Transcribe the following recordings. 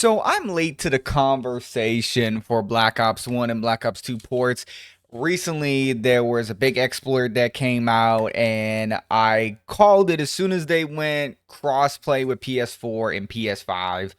So I'm late to the conversation for Black Ops 1 and Black Ops 2 ports. Recently, there was a big exploit that came out, and I called it as soon as they went crossplay with PS4 and PS5.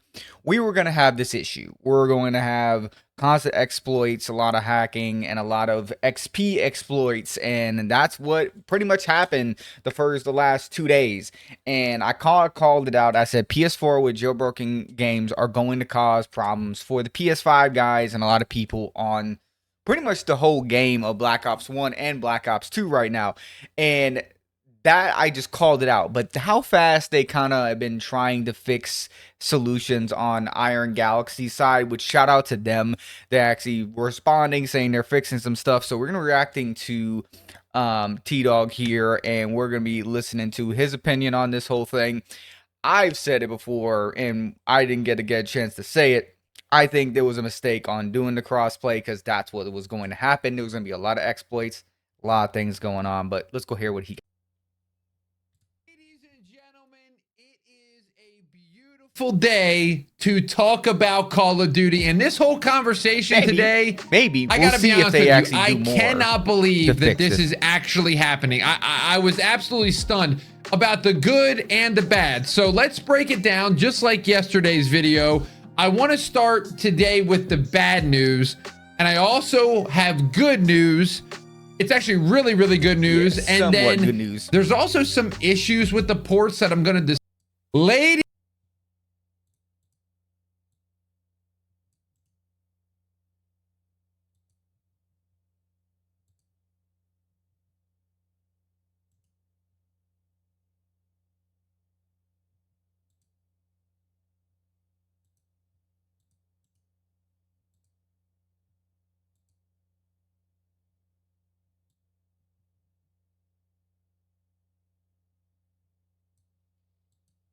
We were going to have this issue. We're going to have constant exploits, a lot of hacking, and a lot of XP exploits, and that's what pretty much happened the last 2 days. And I called it out. I said PS4 with jailbroken games are going to cause problems for the PS5 guys and a lot of people on pretty much the whole game of Black Ops 1 and Black Ops 2 right now. And that I just called it out. But how fast they kind of have been trying to fix solutions on Iron Galaxy's side, which shout out to them. They're actually responding, saying they're fixing some stuff. So we're going to be reacting to T-Dog here, and we're going to be listening to his opinion on this whole thing. I've said it before, and I didn't get a chance to say it. I think there was a mistake on doing the crossplay because that's what was going to happen. There was going to be a lot of exploits, a lot of things going on. But let's go hear what he got. Ladies and gentlemen, it is a beautiful day to talk about Call of Duty. And this whole conversation today, maybe I gotta be honest with you, I do more cannot believe that this is actually happening. I was absolutely stunned about the good and the bad. So let's break it down just like yesterday's video. I want to start today with the bad news, and I also have good news. It's actually really, really good news. Yes, and then good news. There's also some issues with the ports that I'm going to discuss. Ladies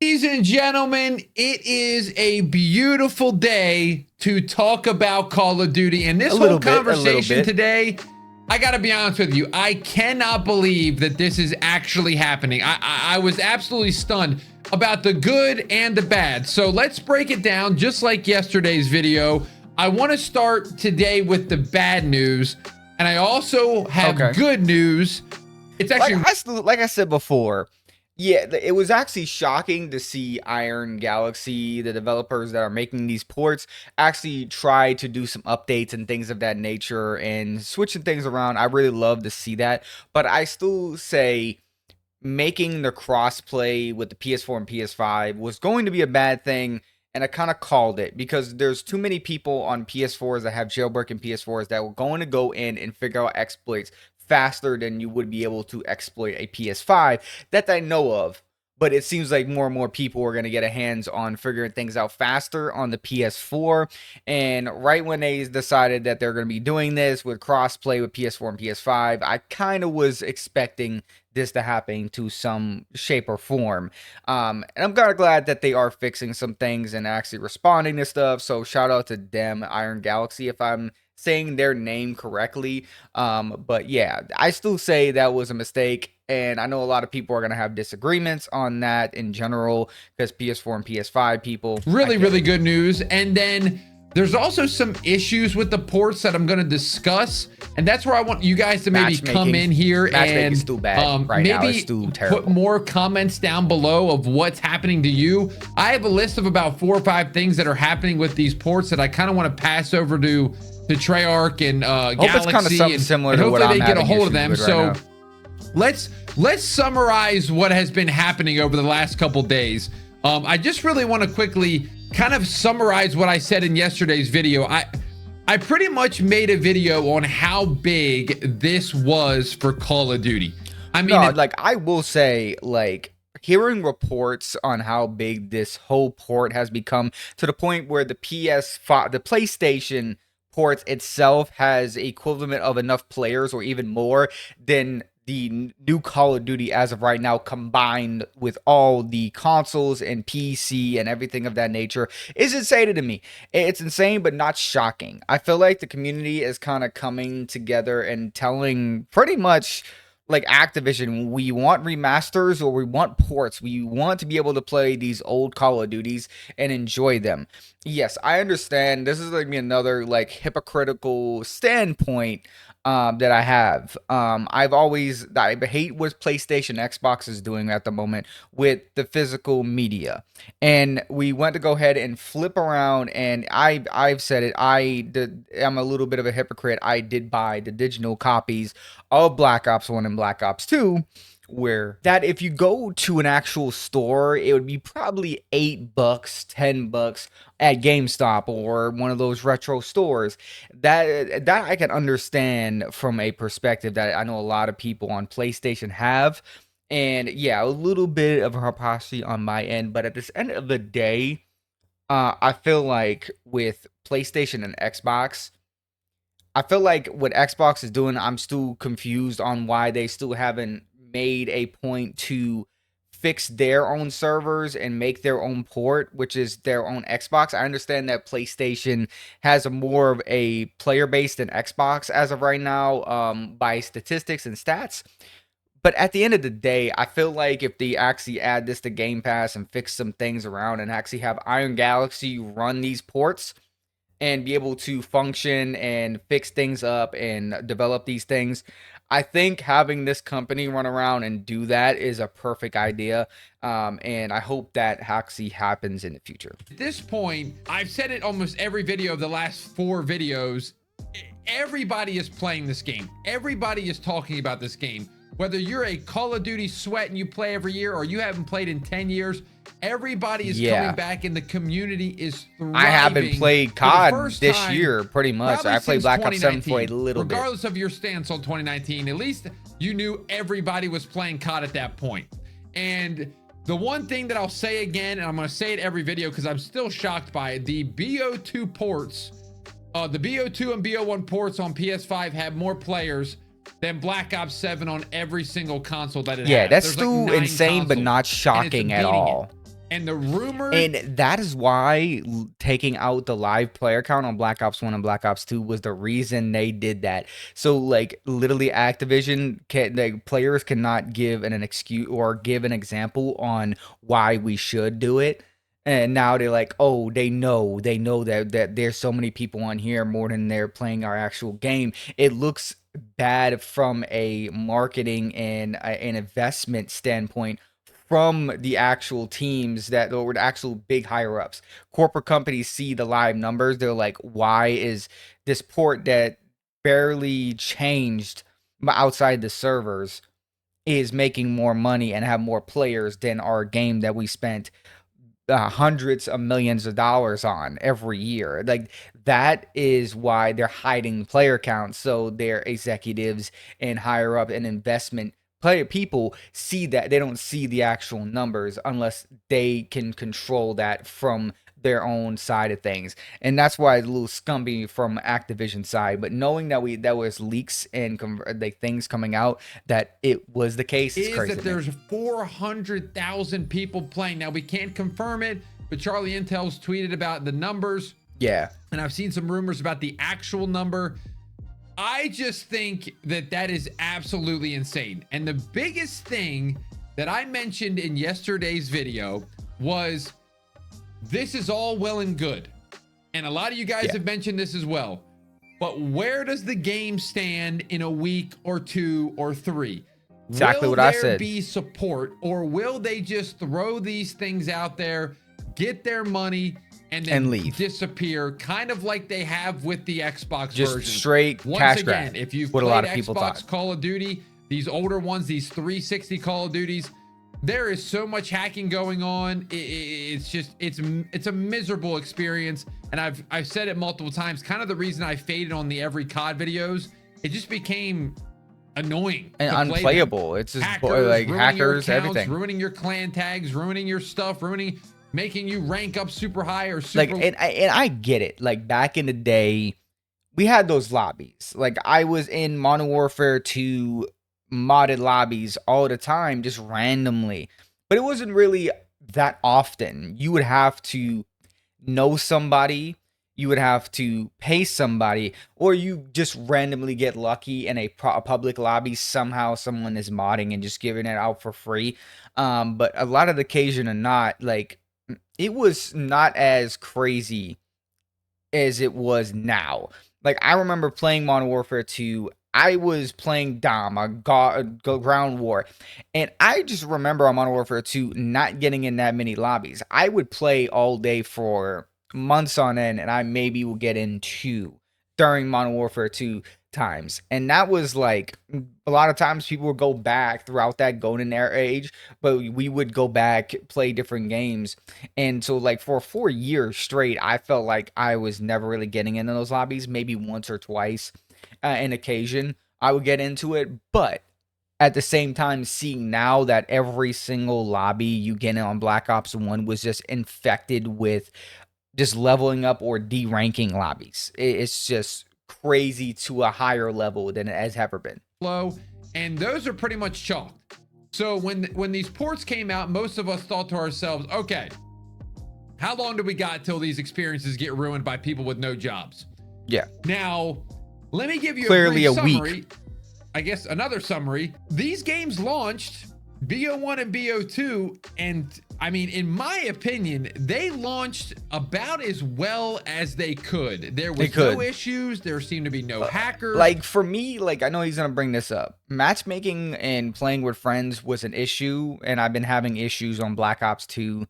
and gentlemen, it is a beautiful day to talk about Call of Duty. And this whole conversation today, I gotta be honest with you, I cannot believe that this is actually happening. I was absolutely stunned about the good and the bad. So let's break it down just like yesterday's video. I want to start today with the bad news, and I also have good news. It's actually like I said before. Yeah, it was actually shocking to see Iron Galaxy, the developers that are making these ports, actually try to do some updates and things of that nature and switching things around. I really love to see that. But I still say making the crossplay with the PS4 and PS5 was going to be a bad thing. And I kind of called it because there's too many people on PS4s that have jailbroken PS4s that were going to go in and figure out exploits faster than you would be able to exploit a PS5 that I know of. But it seems like more and more people are going to get a hands on figuring things out faster on the PS4. And right when they decided that they're going to be doing this with crossplay with PS4 and PS5, I kind of was expecting this to happen to some shape or form. And I'm kind of glad that they are fixing some things and actually responding to stuff. So shout out to them, Iron Galaxy, if I'm saying their name correctly. But yeah, I still say that was a mistake. And I know a lot of people are going to have disagreements on that in general because PS4 and PS5 people. Really good news. And then there's also some issues with the ports that I'm going to discuss. And that's where I want you guys to maybe come in here and still bad maybe put more comments down below of what's happening to you. I have a list of about 4 or 5 things that are happening with these ports that I kind of want to pass over to Treyarch and Galaxy, and hopefully they get a hold of them. So let's summarize what has been happening over the last couple days. I just really want to quickly kind of summarize what I said in yesterday's video. I pretty much made a video on how big this was for Call of Duty. I mean, I will say, hearing reports on how big this whole port has become to the point where the PS5, the PlayStation ports itself has equivalent of enough players or even more than the new Call of Duty as of right now, combined with all the consoles and PC and everything of that nature, is insane to me. It's insane, but not shocking. I feel like the community is kind of coming together and telling pretty much like Activision, we want remasters or we want ports. We want to be able to play these old Call of Duties and enjoy them. Yes, I understand. This is like me another like hypocritical standpoint that I have. I hate what PlayStation, Xbox is doing at the moment with the physical media, and we went to go ahead and flip around. And I've said it. I'm a little bit of a hypocrite. I did buy the digital copies of Black Ops 1 and Black Ops 2, where that if you go to an actual store, it would be probably $8, $10 at GameStop or one of those retro stores. That I can understand from a perspective that I know a lot of people on PlayStation have. And yeah, a little bit of hypocrisy on my end, but at this end of the day, I feel like with PlayStation and Xbox, I feel like what Xbox is doing, I'm still confused on why they still haven't made a point to fix their own servers and make their own port, which is their own Xbox. I understand that PlayStation has a more of a player base than Xbox as of right now, by statistics and stats. But at the end of the day, I feel like if they actually add this to Game Pass and fix some things around and actually have Iron Galaxy run these ports, and be able to function and fix things up and develop these things. I think having this company run around and do that is a perfect idea. And I hope that actually happens in the future. At this point, I've said it almost every video of the last 4 videos. Everybody is playing this game. Everybody is talking about this game. Whether you're a Call of Duty sweat and you play every year or you haven't played in 10 years, everybody is coming back and the community is thriving. I haven't played COD this year, pretty much. I played Black Ops 7 for a little bit. Regardless of your stance on 2019, at least you knew everybody was playing COD at that point. And the one thing that I'll say again, and I'm going to say it every video because I'm still shocked by it, the BO2 ports, the BO2 and BO1 ports on PS5 have more players than Black Ops 7 on every single console that it has. Yeah, that's There's still like 9 insane, consoles, but not shocking at all. And the rumor, and that is why taking out the live player count on Black Ops 1 and Black Ops 2 was the reason they did that. So like literally Activision players cannot give an excuse or give an example on why we should do it. And now they're like, oh, they know that there's so many people on here more than they're playing our actual game. It looks bad from a marketing and an investment standpoint from the actual teams that or the actual big higher ups. Corporate companies see the live numbers. They're like, why is this port that barely changed outside the servers is making more money and have more players than our game that we spent hundreds of millions of dollars on every year? Like that is why they're hiding player counts, so their executives and higher up and investment people see that. They don't see the actual numbers unless they can control that from their own side of things. And that's why it's a little scummy from Activision side. But knowing that there was leaks and like things coming out that it was the case, it's crazy. That there's 400,000 people playing. Now we can't confirm it, but Charlie Intel's tweeted about the numbers. Yeah. And I've seen some rumors about the actual number. I just think that is absolutely insane. And the biggest thing that I mentioned in yesterday's video was this is all well and good. And a lot of you guys have mentioned this as well. But where does the game stand in a week or 2 or 3? Exactly what I said. Will there be support, or will they just throw these things out there, get their money, and then leave, disappear, kind of like they have with the Xbox just version? Straight cash grab. If you've what played a lot of people Xbox thought. Call of Duty, these older ones, these 360 Call of Duties, there is so much hacking going on. It's a miserable experience. And I've said it multiple times. Kind of the reason I faded on the every COD videos, it just became annoying and unplayable. It's just like hackers, everything, ruining your clan tags, ruining your stuff, making you rank up super high or super. Like, and I get it. Like back in the day, we had those lobbies. Like I was in Modern Warfare 2 modded lobbies all the time, just randomly. But it wasn't really that often. You would have to know somebody. you would have to pay somebody, or you just randomly get lucky in a public lobby. Somehow someone is modding and just giving it out for free. But a lot of the occasion or not, like, it was not as crazy as it was now. Like, I remember playing Modern Warfare 2. I was playing Dom, a ground war, and I just remember on Modern Warfare 2 not getting in that many lobbies. I would play all day for months on end, and I maybe would get in 2 during Modern Warfare 2 times. And that was like, a lot of times people would go back throughout that golden era age, but we would go back, play different games. And so, like, for 4 years straight, I felt like I was never really getting into those lobbies. Maybe once or twice, an occasion I would get into it. But at the same time, seeing now that every single lobby you get in on Black Ops 1 was just infected with just leveling up or deranking lobbies. It's just crazy to a higher level than it has ever been. And those are pretty much chalked. So when these ports came out, most of us thought to ourselves, okay, how long do we got till these experiences get ruined by people with no jobs? Yeah. Now, let me give you Clearly a brief a summary. I guess another summary. These games launched BO1 and BO2, and I mean, in my opinion, they launched about as well as they could. There was no issues. There seemed to be no hackers. Like, for me, like, I know he's gonna bring this up. Matchmaking and playing with friends was an issue, and I've been having issues on Black Ops 2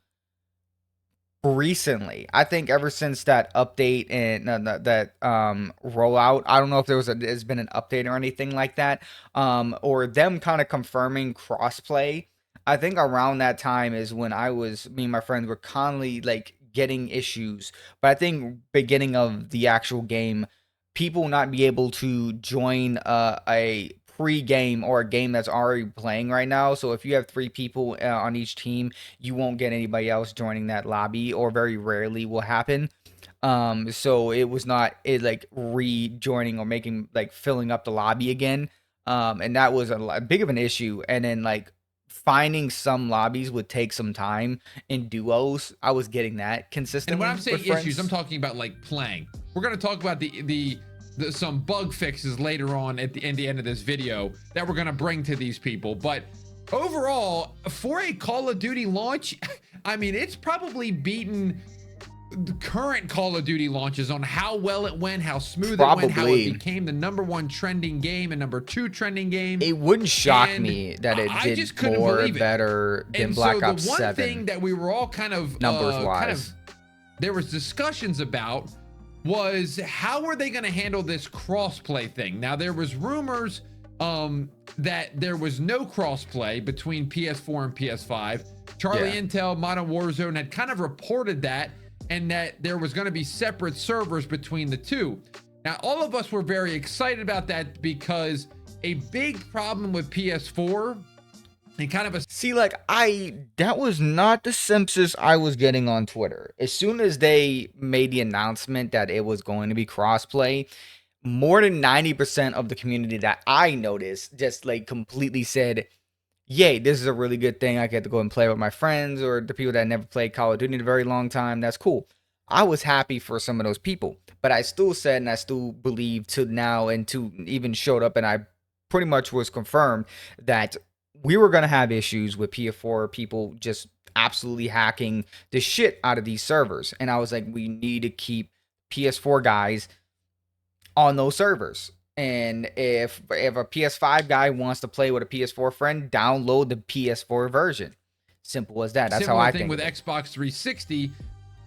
recently. I think ever since that update and that rollout. I don't know if there's been an update or anything like that, or them kind of confirming crossplay. I think around that time is when me and my friends were constantly like getting issues. But I think beginning of the actual game, people not be able to join a pre-game or a game that's already playing right now. So if you have 3 people on each team, you won't get anybody else joining that lobby, or very rarely will happen. So it was not like rejoining or making, like, filling up the lobby again. And that was a big of an issue. And then, like, finding some lobbies would take some time in duos. I was getting that consistently. And when I'm saying issues, I'm talking about like playing. We're going to talk about some bug fixes later on at the end of this video that we're going to bring to these people. But overall, for a Call of Duty launch, I mean, it's probably beaten the current Call of Duty launches on how well it went, how smooth it went, how it became the #1 trending game and #2 trending game. It wouldn't shock me that it did more better than Black Ops 7. The one thing that we were all kind of numbers-wise, there was discussions about was how are they going to handle this crossplay thing. Now, there was rumors that there was no crossplay between PS4 and PS5. Charlie Intel, Modern Warzone had kind of reported that, and that there was going to be separate servers between the two. Now, all of us were very excited about that because a big problem with PS4 and kind of that was not the census I was getting on Twitter. As soon as they made the announcement that it was going to be crossplay, more than 90% of the community that I noticed just like completely said, yay, this is a really good thing. I get to go and play with my friends or the people that never played Call of Duty in a very long time. That's cool. I was happy for some of those people, but I still said, and I still believe to now, and to even showed up, and I pretty much was confirmed that we were going to have issues with PS4 people just absolutely hacking the shit out of these servers. And I was like, we need to keep PS4 guys on those servers. And if a PS5 guy wants to play with a PS4 friend, download the PS4 version. Simple as that. That's how I think. With Xbox 360,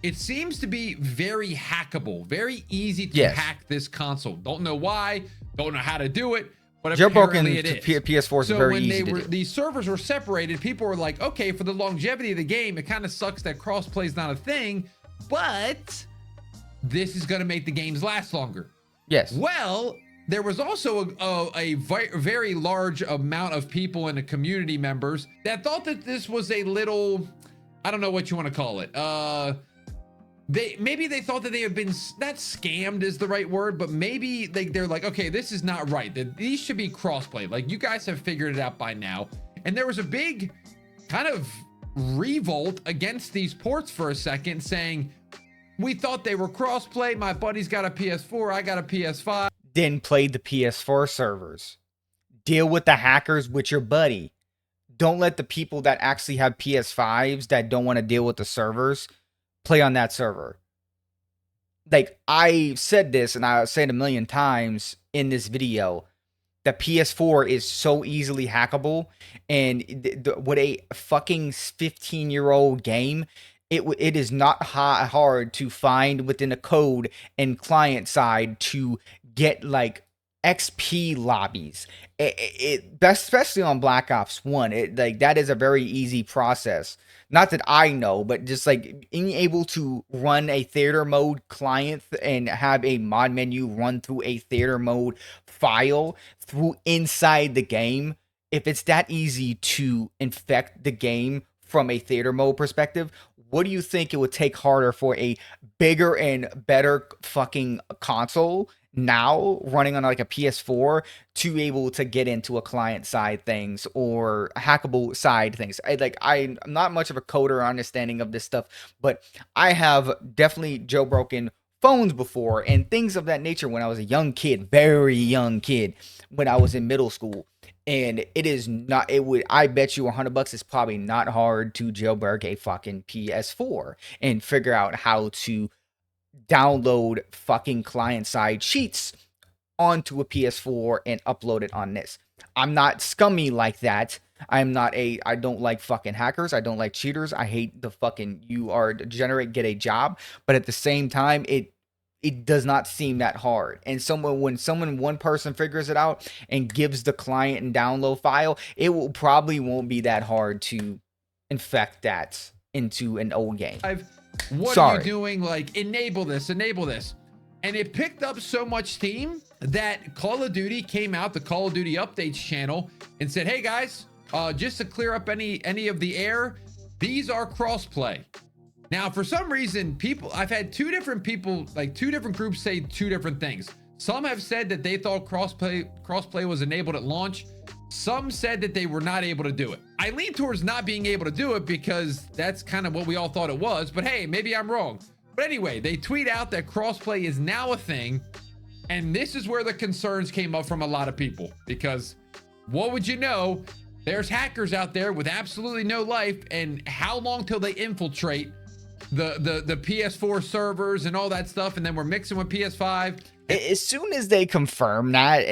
it seems to be very hackable, very easy to hack this console. Don't know why, don't know how to do it, but apparently it is. PS4 is very easy to do. These servers were separated, people were like, okay, for the longevity of the game, it kind of sucks that crossplay is not a thing, but this is going to make the games last longer. Yes. Well, there was also a very large amount of people and the community members that thought that this was a little, I don't know what you want to call it. Maybe they thought that they have been, not scammed is the right word, but maybe they're like, okay, this is not right. These should be crossplay. Like, you guys have figured it out by now. And there was a big kind of revolt against these ports for a second, saying, we thought they were crossplay. My buddy's got a PS4, I got a PS5. Then play the PS4 servers. Deal with the hackers with your buddy. Don't let the people that actually have PS5s that don't want to deal with the servers play on that server. Like, I said this, and I'll say it a million times in this video. The PS4 is so easily hackable, and with a fucking 15-year-old game, it is not hard to find within a code and client side to get like XP lobbies. Especially on Black Ops 1, like that is a very easy process. Not that I know, but just like being able to run a theater mode client and have a mod menu run through a theater mode file through inside the game. If it's that easy to infect the game from a theater mode perspective, what do you think it would take harder for a bigger and better fucking console now running on like a PS4 to be able to get into a client side things or hackable side things? I'm not much of a coder or understanding of this stuff, but I have definitely jailbroken phones before and things of that nature when I was a young kid, very young kid, when I was in middle school. And it is not, I bet you $100 is probably not hard to jailbreak a fucking PS4 and figure out how to download fucking client side cheats onto a PS4 and upload it on this. I'm not scummy like that. I don't like fucking hackers. I don't like cheaters. I hate the fucking, you are a degenerate, get a job. But at the same time, it does not seem that hard. And when one person figures it out and gives the client and download file, it won't be that hard to infect that into an old game. What are you doing? Like, enable this. And it picked up so much steam that Call of Duty came out, the Call of Duty updates channel, and said, hey guys, just to clear up any of the air, these are crossplay. Now, for some reason, I've had two different groups say two different things. Some have said that they thought crossplay was enabled at launch. Some said that they were not able to do it. I lean towards not being able to do it because that's kind of what we all thought it was, but hey, maybe I'm wrong. But anyway, they tweet out that crossplay is now a thing, and this is where the concerns came up from a lot of people, because what would you know, there's hackers out there with absolutely no life, and how long till they infiltrate the PS4 servers and all that stuff, and then we're mixing with PS5. As soon as they confirm that,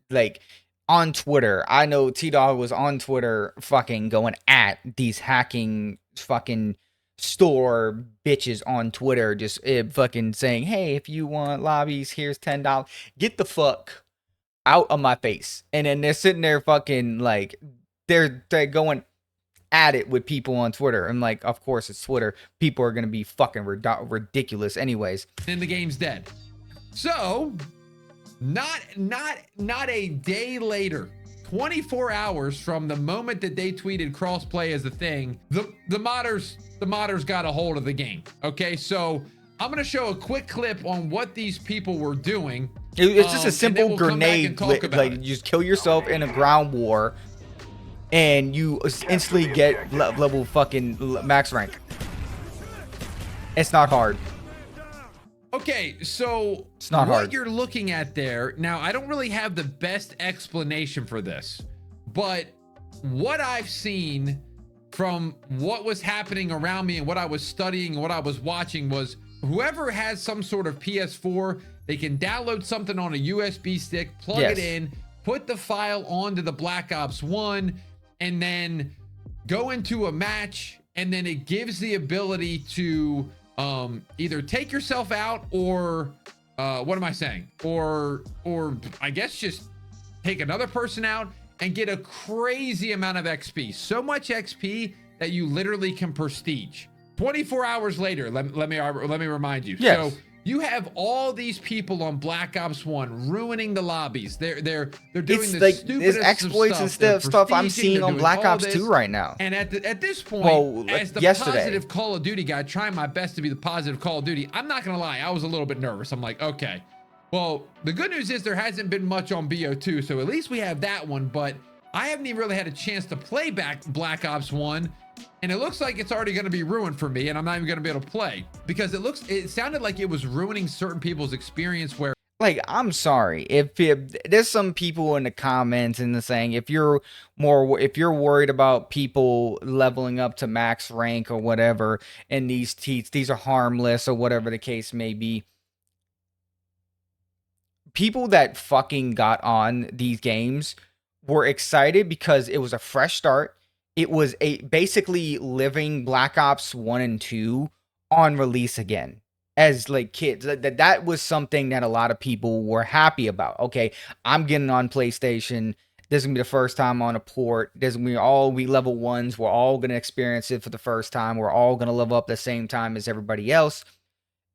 like on Twitter, I know T-Dog was on Twitter fucking going at these hacking fucking store bitches on Twitter, just fucking saying, hey, if you want lobbies, here's $10. Get the fuck out of my face. And then they're sitting there fucking like, they're going at it with people on Twitter. I'm like, of course it's Twitter. People are gonna be fucking ridiculous anyways. Then the game's dead. So not a day later, 24 hours from the moment that they tweeted crossplay as a thing, the modders got a hold of the game. Okay, so I'm gonna show a quick clip on what these people were doing. It's just a simple grenade, like you just kill yourself in a ground war and you instantly get level fucking max rank. It's not hard. Okay, so it's not hard. What you're looking at there, now I don't really have the best explanation for this, but what I've seen from what was happening around me and what I was studying and what I was watching was whoever has some sort of PS4, they can download something on a USB stick, plug it in, put the file onto the Black Ops 1, and then go into a match, and then it gives the ability to either take yourself out or what am I saying? Or I guess just take another person out and get a crazy amount of XP. So much XP that you literally can prestige. 24 hours later, let me remind you. Yes. So you have all these people on Black Ops 1 ruining the lobbies. They're doing it's the like, stupidest exploits and stuff I'm seeing on Black Ops 2 right now. And at this point, as the yesterday, positive Call of Duty guy, trying my best to be the positive Call of Duty, I'm not gonna lie, I was a little bit nervous. I'm like, okay, well, the good news is there hasn't been much on BO2, so at least we have that one. But I haven't even really had a chance to play back Black Ops 1 And it looks like it's already going to be ruined for me, and I'm not even going to be able to play because it sounded like it was ruining certain people's experience where, like, I'm sorry if there's some people in the comments and the saying if you're worried about people leveling up to max rank or whatever, and these are harmless or whatever the case may be. People that fucking got on these games were excited because it was a fresh start. It was basically living Black Ops 1 and 2 on release again as like kids. That was something that a lot of people were happy about. Okay, I'm getting on PlayStation. This is gonna be the first time on a port. This is gonna be all we level ones. We're all gonna experience it for the first time. We're all gonna level up the same time as everybody else.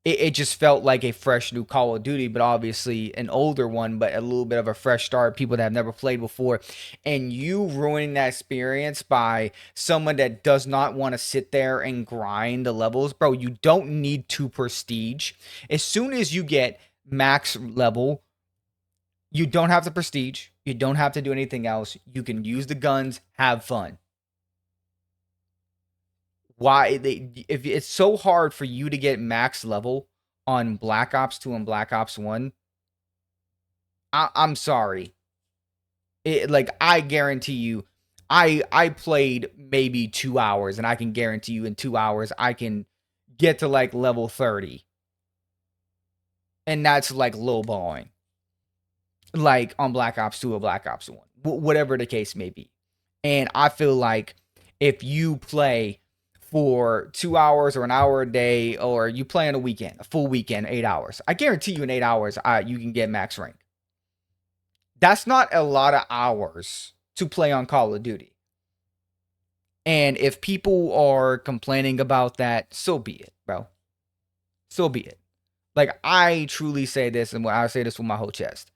It just felt like a fresh new Call of Duty, but obviously an older one, but a little bit of a fresh start. People that have never played before, and you ruining that experience by someone that does not want to sit there and grind the levels, bro. You don't need to prestige. As soon as you get max level, you don't have to prestige. You don't have to do anything else. You can use the guns, have fun. If it's so hard for you to get max level on Black Ops 2 and Black Ops 1, I'm sorry. I guarantee you, I played maybe 2 hours, and I can guarantee you in 2 hours I can get to like level 30. And that's like lowballing. Like on Black Ops 2 or Black Ops 1. Whatever the case may be. And I feel like if you play for 2 hours or an hour a day, or you play on a weekend, a full weekend, 8 hours, I guarantee you in 8 hours, you can get max rank. That's not a lot of hours to play on Call of Duty. And if people are complaining about that, so be it, bro. So be it. Like, I truly say this, and I say this with my whole chest.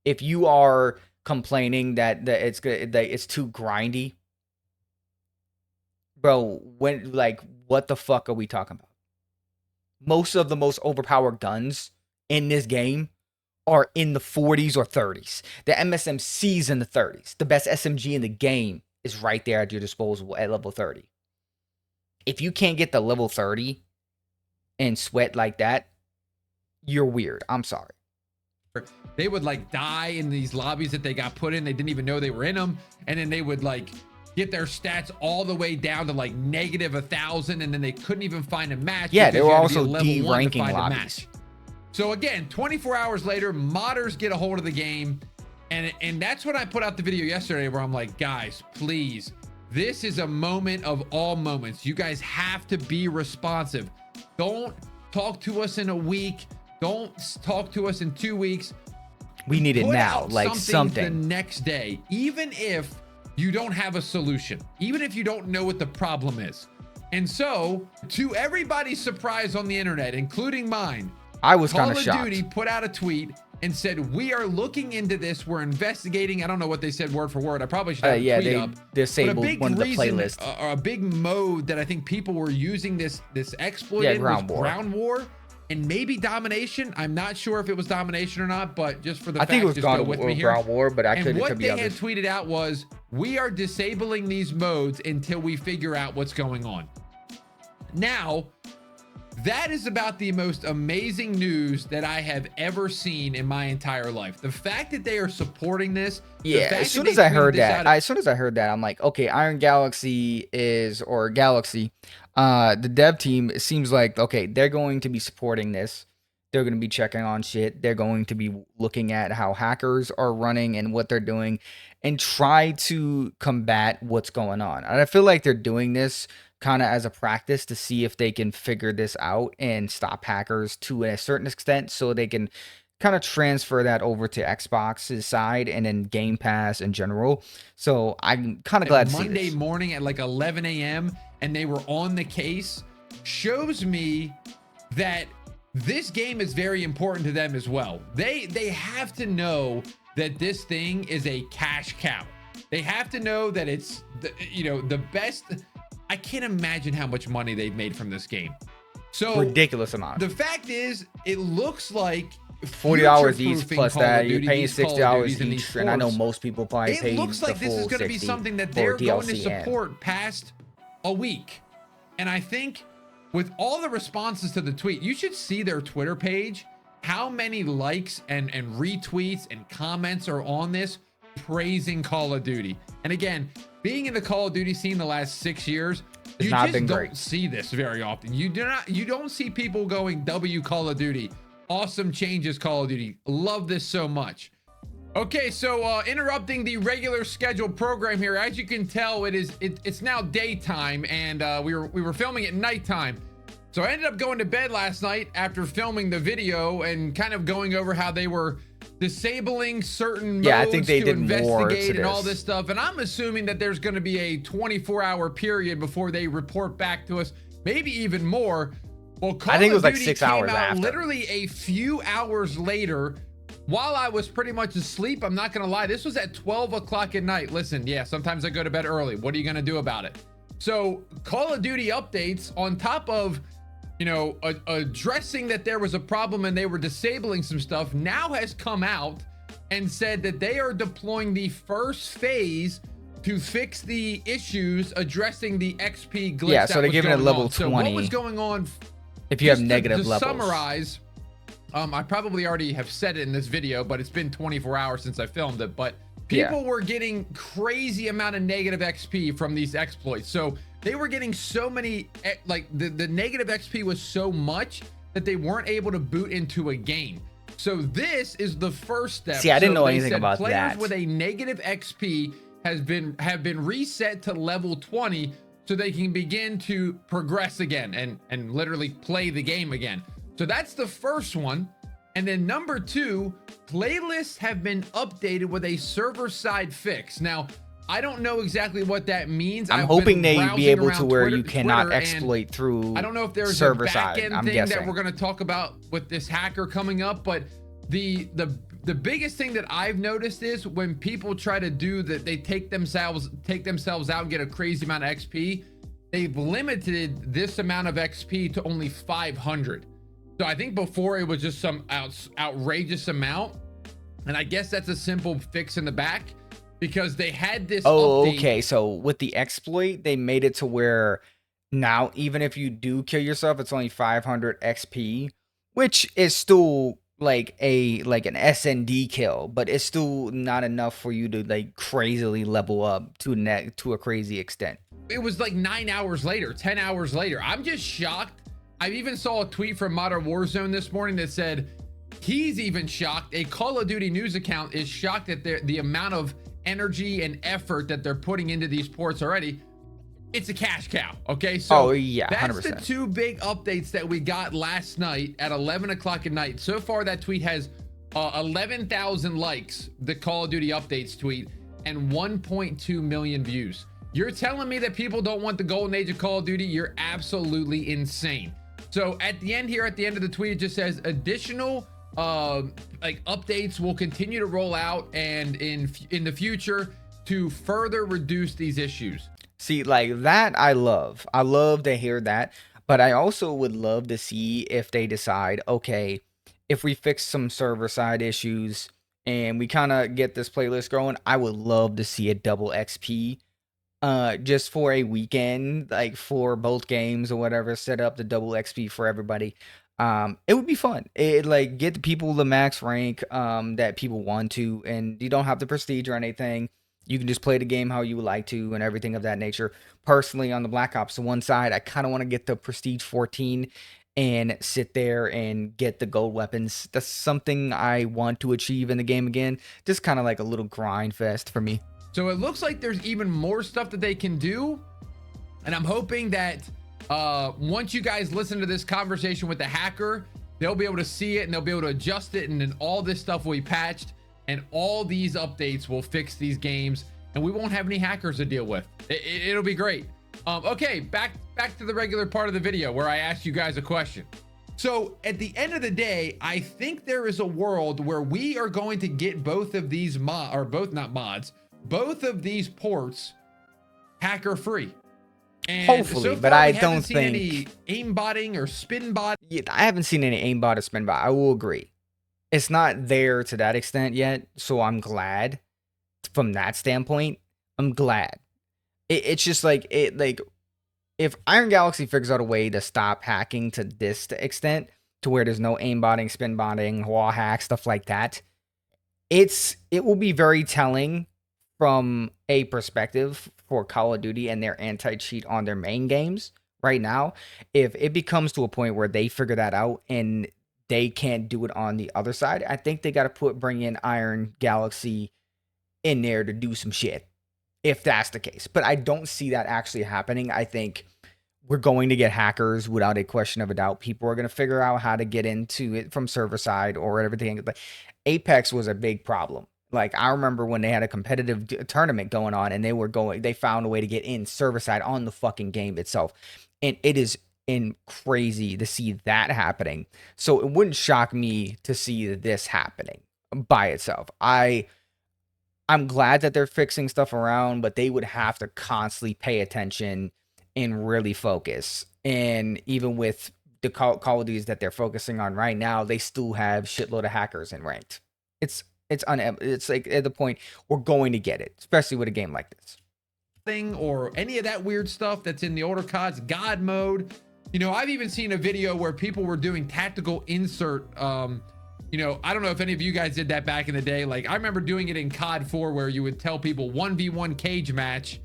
If you are complaining that it's too grindy, bro, what the fuck are we talking about? Most of the most overpowered guns in this game are in the 40s or 30s. The MSMC's in the 30s. The best SMG in the game is right there at your disposal at level 30. If you can't get the level 30 and sweat like that, you're weird. I'm sorry. They would like die in these lobbies that they got put in. They didn't even know they were in them. And then they would like get their stats all the way down to like -1,000, and then they couldn't even find a match. Yeah, they were also D-ranking lobbies. So again, 24 hours later, modders get a hold of the game, and that's when I put out the video yesterday where I'm like, guys, please, this is a moment of all moments. You guys have to be responsive. Don't talk to us in a week. Don't talk to us in 2 weeks. We need it now, like something the next day, even if you don't have a solution, even if you don't know what the problem is. And so, to everybody's surprise on the internet, including mine, I was kind of shocked. Call of Duty put out a tweet and said, we are looking into this. We're investigating. I don't know what they said word for word. I probably should have a tweet up. Disabled one of the playlists. Or a big mode that I think people were using this exploit in was Ground War. And maybe Domination. I'm not sure if it was Domination or not, but just for the fact, I think it was Ground War, but I could be others. What they had tweeted out was, we are disabling these modes until we figure out what's going on. Now, that is about the most amazing news that I have ever seen in my entire life. The fact that they are supporting this. Yeah, as soon as I heard that, I'm like, okay, Iron Galaxy Galaxy, the dev team, it seems like, okay, they're going to be supporting this. They're going to be checking on shit. They're going to be looking at how hackers are running and what they're doing and try to combat what's going on. And I feel like they're doing this kind of as a practice to see if they can figure this out and stop hackers to a certain extent, so they can kind of transfer that over to Xbox's side and then Game Pass in general. So I'm kind of glad to see this. Monday morning at like 11 a.m. and they were on the case shows me that this game is very important to them as well. They have to know that this thing is a cash cow. They have to know that it's the best. I can't imagine how much money they've made from this game. So ridiculous amount. The fact is, it looks like 40 hours each plus that you're paying 60 hours each, and I know most people probably pay. It looks like this is going to be something that they're going to support past a week. And I think with all the responses to the tweet, you should see their Twitter page, how many likes and retweets and comments are on this praising Call of Duty. And again, being in the Call of Duty scene the last 6 years, you just don't see this very often. You don't see people going W Call of Duty. Awesome changes, Call of Duty. Love this so much. Okay, so interrupting the regular scheduled program here. As you can tell, it's now daytime, and we were filming at nighttime. So I ended up going to bed last night after filming the video and kind of going over how they were disabling certain modes I think they to did investigate and all this stuff. And I'm assuming that there's going to be a 24-hour period before they report back to us, maybe even more. Well, Call I think it was of like Duty 6 came hours out after. literally a few hours later, while I was pretty much asleep. I'm not going to lie. This was at 12 o'clock at night. Listen, yeah, sometimes I go to bed early. What are you going to do about it? So Call of Duty updates on top of, you know, addressing that there was a problem and they were disabling some stuff, now has come out and said that they are deploying the first phase to fix the issues addressing the XP glitch. Yeah, so they're giving it level 20. So what was going on? If you have negative levels. To summarize, I probably already have said it in this video, but it's been 24 hours since I filmed it. But people were getting crazy amount of negative XP from these exploits. So they were getting so many, like the negative XP was so much that they weren't able to boot into a game. So this is the first step. See, I didn't know anything about players that. With a negative XP have been reset to level 20 so they can begin to progress again and literally play the game again. So that's the first one. And then number 2, playlists have been updated with a server-side fix. Now, I don't know exactly what that means. I'm hoping they'd be able to where you cannot exploit through I don't know if there's server a back side. end I'm thing guessing that we're going to talk about with this hacker coming up, but the biggest thing that I've noticed is when people try to do that, they take themselves out and get a crazy amount of XP. They've limited this amount of XP to only 500. So I think before it was just some outrageous amount, and I guess that's a simple fix in the back because they had this. Update. Okay. So with the exploit, they made it to where now even if you do kill yourself, it's only 500 XP, which is still like an SND kill, but it's still not enough for you to like crazily level up to a crazy extent. It was like 9 hours later, 10 hours later. I'm just shocked. I even saw a tweet from Modern Warzone this morning that said he's even shocked. A Call of Duty news account is shocked at the amount of energy and effort that they're putting into these ports already. It's a cash cow. Okay, so yeah, 100%. That's the 2 big updates that we got last night at 11 o'clock at night. So far, that tweet has 11,000 likes, the Call of Duty updates tweet, and 1.2 million views. You're telling me that people don't want the golden age of Call of Duty? You're absolutely insane. So at the end here, at the end of the tweet, it just says additional like updates will continue to roll out and in the future to further reduce these issues. See, like that, I love to hear that, but I also would love to see if they decide, okay, if we fix some server side issues and we kind of get this playlist going, I would love to see a double XP just for a weekend, like for both games or whatever, set up the double XP for everybody. It would be fun. It like get the people the max rank that people want to, and you don't have the prestige or anything. You can just play the game how you would like to and everything of that nature. Personally, on the Black Ops 1 side, I kind of want to get the Prestige 14 and sit there and get the gold weapons. That's something I want to achieve in the game again. Just kind of like a little grind fest for me. So it looks like there's even more stuff that they can do. And I'm hoping that once you guys listen to this conversation with the hacker, they'll be able to see it and they'll be able to adjust it. And then all this stuff will be patched. And all these updates will fix these games, and we won't have any hackers to deal with. It'll be great. Okay, back to the regular part of the video where I asked you guys a question. So at the end of the day, I think there is a world where we are going to get both of these both of these ports hacker free. And hopefully, so far, but I don't think any aimbotting or spin bot. Yeah, I haven't seen any aimbot or spin bot. I will agree. It's not there to that extent yet, so I'm glad. From that standpoint, I'm glad. It's just like if Iron Galaxy figures out a way to stop hacking to this extent, to where there's no aimbotting, spin botting, wall hack, stuff like that, it will be very telling from a perspective for Call of Duty and their anti-cheat on their main games right now. If it becomes to a point where they figure that out and they can't do it on the other side, I think they got to bring in Iron Galaxy in there to do some shit, if that's the case. But I don't see that actually happening. I think we're going to get hackers without a question of a doubt. People are going to figure out how to get into it from server side or everything. But Apex was a big problem. Like, I remember when they had a competitive tournament going on and they found a way to get in server side on the fucking game itself. And it is crazy to see that happening. So it wouldn't shock me to see this happening by itself. I'm glad that they're fixing stuff around, but they would have to constantly pay attention and really focus. And even with the Call of Duties that they're focusing on right now, they still have shitload of hackers in ranked. It's like at the point we're going to get it, especially with a game like this. Or any of that weird stuff that's in the older CODs, God mode. You know, I've even seen a video where people were doing tactical insert. You know, I don't know if any of you guys did that back in the day. Like, I remember doing it in COD 4 where you would tell people 1v1 cage match,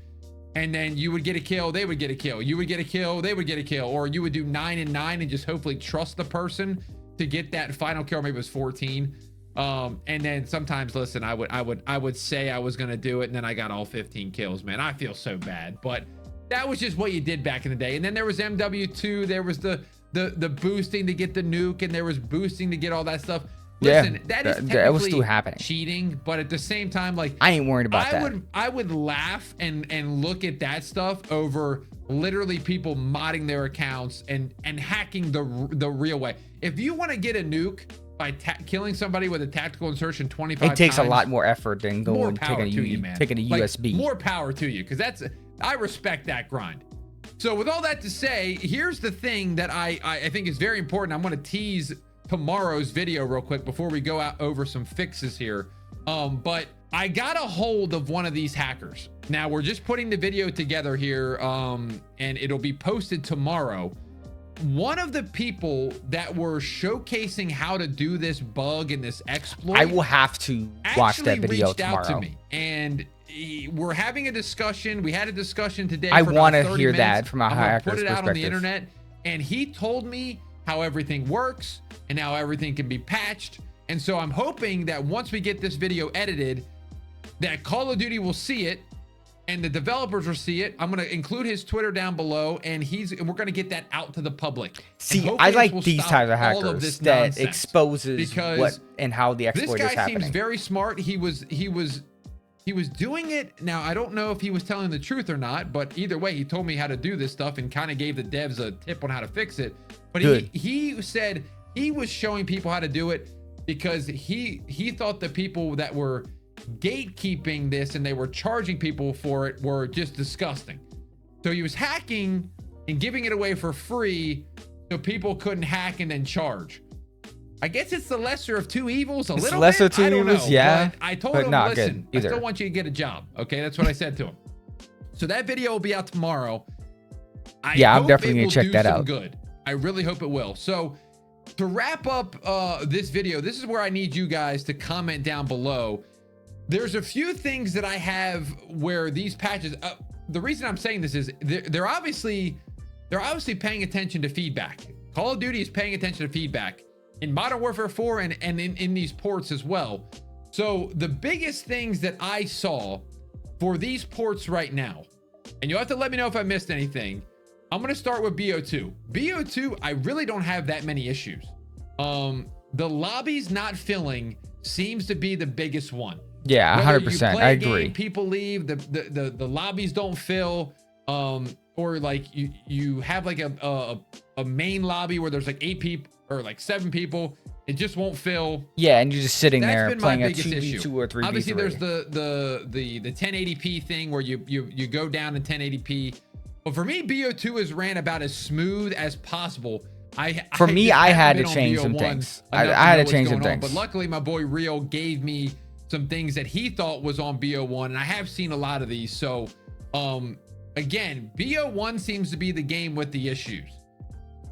and then you would get a kill, they would get a kill. You would get a kill, they would get a kill. Or you would do 9 and 9 and just hopefully trust the person to get that final kill. Maybe it was 14. And then sometimes, listen, I would say I was gonna do it, and then I got all 15 kills. Man, I feel so bad, but that was just what you did back in the day. And then there was MW2. There was the boosting to get the nuke, and there was boosting to get all that stuff. Listen, that is that was still happening. Cheating, but at the same time, like, I ain't worried about that. I would laugh and look at that stuff over literally people modding their accounts and hacking the real way. If you want to get a nuke by killing somebody with a tactical insertion 25 it takes times, a lot more effort than going taking a USB. More power to you, because I respect that grind. So with all that to say, here's the thing that I think is very important. I'm going to tease tomorrow's video real quick before we go out over some fixes here. But I got a hold of one of these hackers. Now we're just putting the video together here, and it'll be posted tomorrow. One of the people that were showcasing how to do this bug and this exploit, I will have to watch that video tomorrow. Out to me, and we're having a discussion. We had a discussion today. I want to hear that from a hacker's perspective. Put it out on the internet, and he told me how everything works and how everything can be patched. And so I'm hoping that once we get this video edited, that Call of Duty will see it and the developers will see it. I'm going to include his Twitter down below, and we're going to get that out to the public. See, I like these types of hackers that exposes what and how the exploit is happening. This guy seems very smart. He was doing it. Now, I don't know if he was telling the truth or not, but either way, he told me how to do this stuff and kind of gave the devs a tip on how to fix it. But he said he was showing people how to do it because he thought the people that were gatekeeping this and they were charging people for it were just disgusting. So he was hacking and giving it away for free so people couldn't hack and then charge. I guess it's the lesser of two evils. It's the lesser of two evils, yeah. But I told him, listen, I still want you to get a job. Okay, that's what I said to him. So that video will be out tomorrow. I'm definitely gonna check that out. Good. I really hope it will. So to wrap up this video, this is where I need you guys to comment down below. There's a few things that I have where these patches, the reason I'm saying this is they're obviously paying attention to feedback. Call of Duty is paying attention to feedback in Modern Warfare 4 and in these ports as well. So the biggest things that I saw for these ports right now, and you'll have to let me know if I missed anything. I'm going to start with BO2. BO2, I really don't have that many issues. The lobbies not filling seems to be the biggest one. Yeah, 100%. I agree. People leave, the lobbies don't fill, or like you have like a main lobby where there's like 8 people or like 7 people, it just won't fill. Yeah, and you're just sitting there playing a 2v2 or 3v3. Obviously, there's the 1080p thing where you go down in 1080p. But for me, BO2 has ran about as smooth as possible. I had to change some things. I had to change some things. But luckily, my boy Rio gave me some things that he thought was on BO1, and I have seen a lot of these. So again, BO1 seems to be the game with the issues.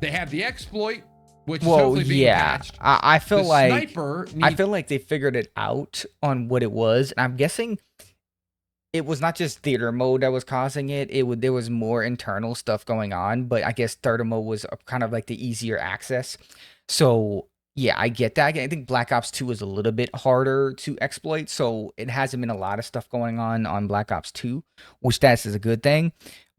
They have the exploit, which is Well, hopefully being yeah, patched. I feel The like sniper I feel like they figured it out on what it was, and I'm guessing it was not just theater mode that was causing it. There was more internal stuff going on, but I guess theater mode was kind of like the easier access. So yeah, I get that. I think Black Ops 2 is a little bit harder to exploit, so it hasn't been a lot of stuff going on Black Ops 2, which that is a good thing.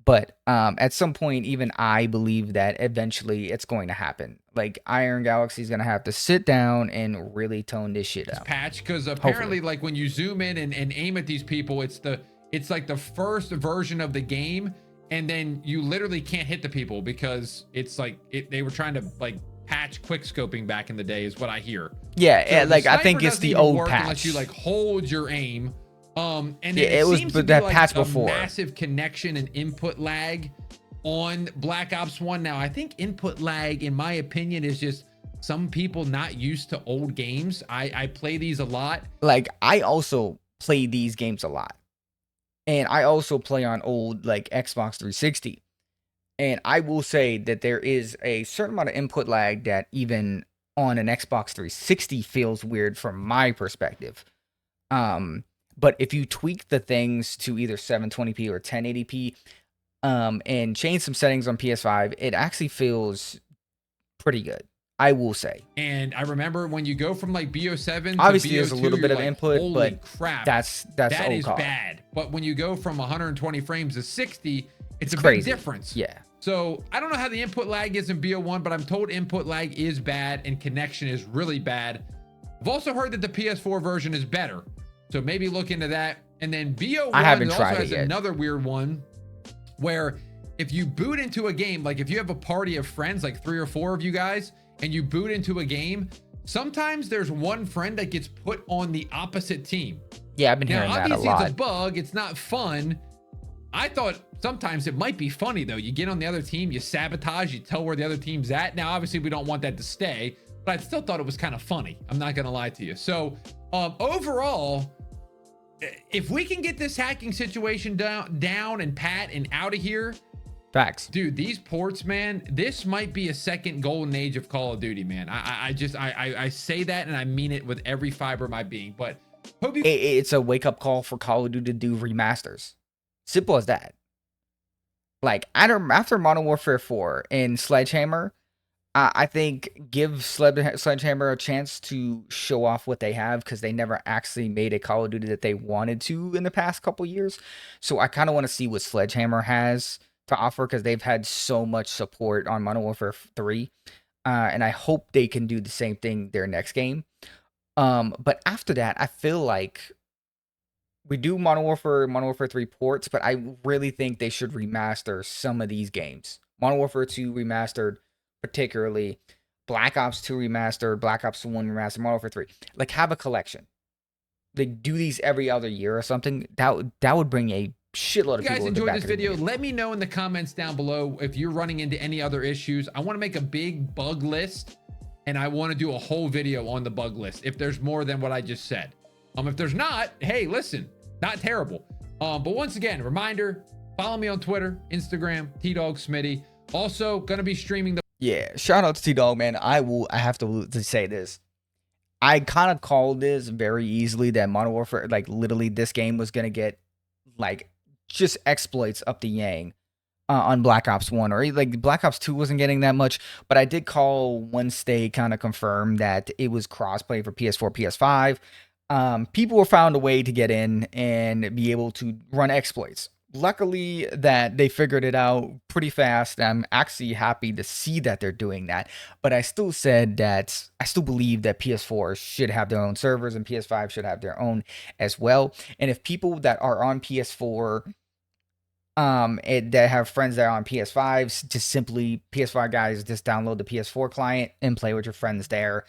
But at some point, even I believe that eventually it's going to happen. Like Iron Galaxy is going to have to sit down and really tone this shit out. patch, because apparently Hopefully. like when you zoom in and aim at these people, it's like the first version of the game, and then you literally can't hit the people because it's like they were trying to like patch quick scoping back in the day, is what I hear. Yeah, So yeah, the like I sniper think it's doesn't the even old work patch. unless you like hold your aim. And then Yeah, it was seems to be that like patch a before. massive connection and input lag on Black Ops 1. Now, I think input lag, in my opinion, is just some people not used to old games. I play these a lot. Like I also play these games a lot. And I also play on old like Xbox 360. And I will say that there is a certain amount of input lag that even on an Xbox 360 feels weird from my perspective. But if you tweak the things to either 720p or 1080p, and change some settings on PS5, it actually feels pretty good. I will say. And I remember when you go from like BO7 Obviously, to BO2, there's a little bit of like, input, holy but crap, that's that old is COD. bad. But when you go from 120 frames to 60, it's a crazy. big difference. Yeah. So I don't know how the input lag is in BO1, but I'm told input lag is bad and connection is really bad. I've also heard that the PS4 version is better, so maybe look into that. And then BO1 I haven't also tried it has yet. another weird one where if you boot into a game, like if you have a party of friends, like 3 or 4 of you guys, and you boot into a game, sometimes there's one friend that gets put on the opposite team. Yeah, I've been hearing that a Obviously lot. it's a bug, it's not fun. I thought sometimes it might be funny though. You get on the other team, you sabotage, you tell where the other team's at. Now, obviously we don't want that to stay, but I still thought it was kind of funny. I'm not gonna lie to you. So overall, if we can get this hacking situation down and pat and out of here, Facts. dude, these ports, man, this might be a second golden age of Call of Duty, man. I say that and I mean it with every fiber of my being. But hope you. It's a wake up call for Call of Duty to do remasters. Simple as that. Like after Modern Warfare 4 and Sledgehammer, I think give Sledgehammer a chance to show off what they have, because they never actually made a Call of Duty that they wanted to in the past couple years. So I kind of want to see what Sledgehammer has to offer, because they've had so much support on Modern Warfare 3. And I hope they can do the same thing their next game. But after that, I feel like we do Modern Warfare 3 ports, but I really think they should remaster some of these games. Modern Warfare 2 remastered, particularly Black Ops 2 remastered, Black Ops 1 remastered, Modern Warfare 3. Like, have a collection. They do these every other year or something. That would bring a shitload of If you guys people enjoyed back this to the video, game. let me know in the comments down below if you're running into any other issues. I want to make a big bug list, and I want to do a whole video on the bug list if there's more than what I just said. If there's not, hey, listen, not terrible. But once again, reminder, follow me on Twitter, Instagram, TDogSmitty. Also, gonna be streaming the Yeah, shout out to T-Dog, man. I have to say this. I kind of called this very easily that Modern Warfare, like literally this game was going to get like just exploits up the yang on Black Ops 1, or like Black Ops 2 wasn't getting that much, but I did call once they kind of confirmed that it was crossplay for PS4, PS5. People were found a way to get in and be able to run exploits. Luckily that they figured it out pretty fast. I'm actually happy to see that they're doing that, but I still said that I still believe that PS4 should have their own servers and PS5 should have their own as well. And if people that are on PS4 that have friends that are on PS5s, just simply PS5 guys, just download the PS4 client and play with your friends there.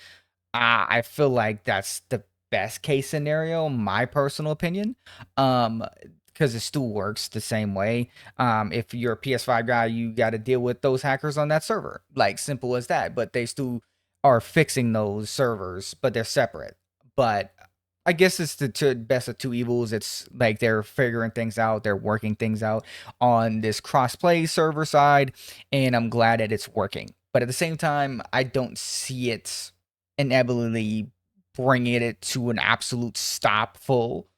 I feel like that's the best case scenario, my personal opinion. Because it still works the same way. If you're a PS5 guy, you got to deal with those hackers on that server. Like, simple as that. But they still are fixing those servers, but they're separate. But I guess it's the best of two evils. It's like they're figuring things out, they're working things out on this cross-play server side, and I'm glad that it's working. But at the same time, I don't see it inevitably bringing it to an absolute stop full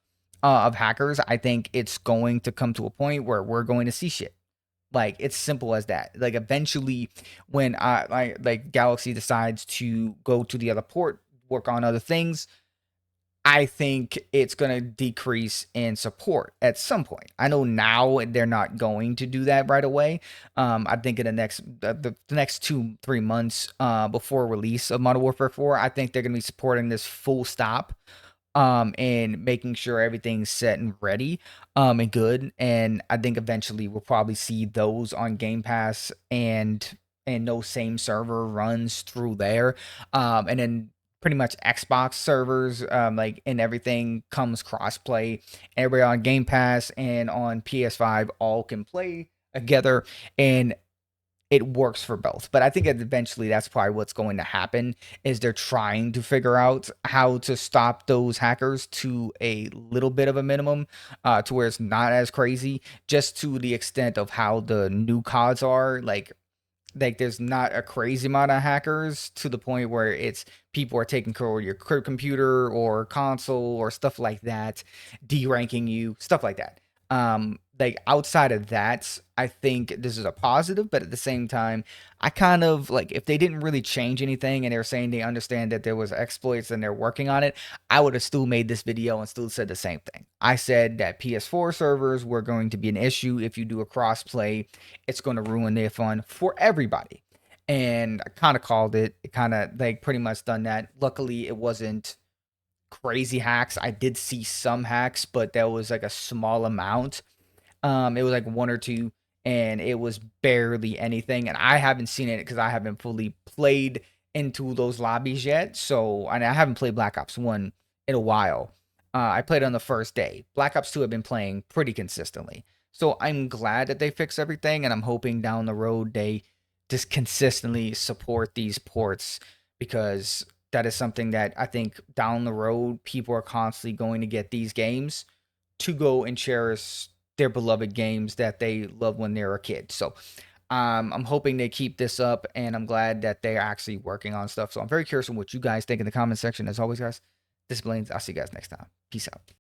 of hackers. I think it's going to come to a point where we're going to see shit. Like it's simple as that. Like eventually, when like Galaxy decides to go to the other port, work on other things, I think it's going to decrease in support at some point. I know now they're not going to do that right away. I think in the next 2-3 months before release of Modern Warfare 4, I think they're going to be supporting this full stop and making sure everything's set and ready and good. And I think eventually we'll probably see those on Game Pass and no same server runs through there. And then pretty much Xbox servers, like and everything comes crossplay. Everybody on Game Pass and on PS5 all can play together, and it works for both. But I think that eventually that's probably what's going to happen is they're trying to figure out how to stop those hackers to a little bit of a minimum, to where it's not as crazy, just to the extent of how the new CODs are. Like there's not a crazy amount of hackers to the point where it's people are taking control of your computer or console or stuff like that, deranking you, stuff like that. Like outside of that, I think this is a positive, but at the same time, I kind of like if they didn't really change anything and they're saying they understand that there was exploits and they're working on it, I would have still made this video and still said the same thing. I said that PS4 servers were going to be an issue if you do a crossplay. It's going to ruin their fun for everybody. And I kind of called it. It kind of like pretty much done that. Luckily, it wasn't crazy hacks. I did see some hacks, but that was like a small amount. It was like one or two, and it was barely anything. And I haven't seen it because I haven't fully played into those lobbies yet. So, and I haven't played Black Ops 1 in a while. I played on the first day. Black Ops 2 have been playing pretty consistently. So I'm glad that they fix everything, and I'm hoping down the road they just consistently support these ports, because that is something that I think down the road people are constantly going to get these games to go and cherish their beloved games that they loved when they were a kid. So I'm hoping they keep this up, and I'm glad that they're actually working on stuff. So I'm very curious on what you guys think in the comment section. As always, guys, this is Blaine. I'll see you guys next time. Peace out.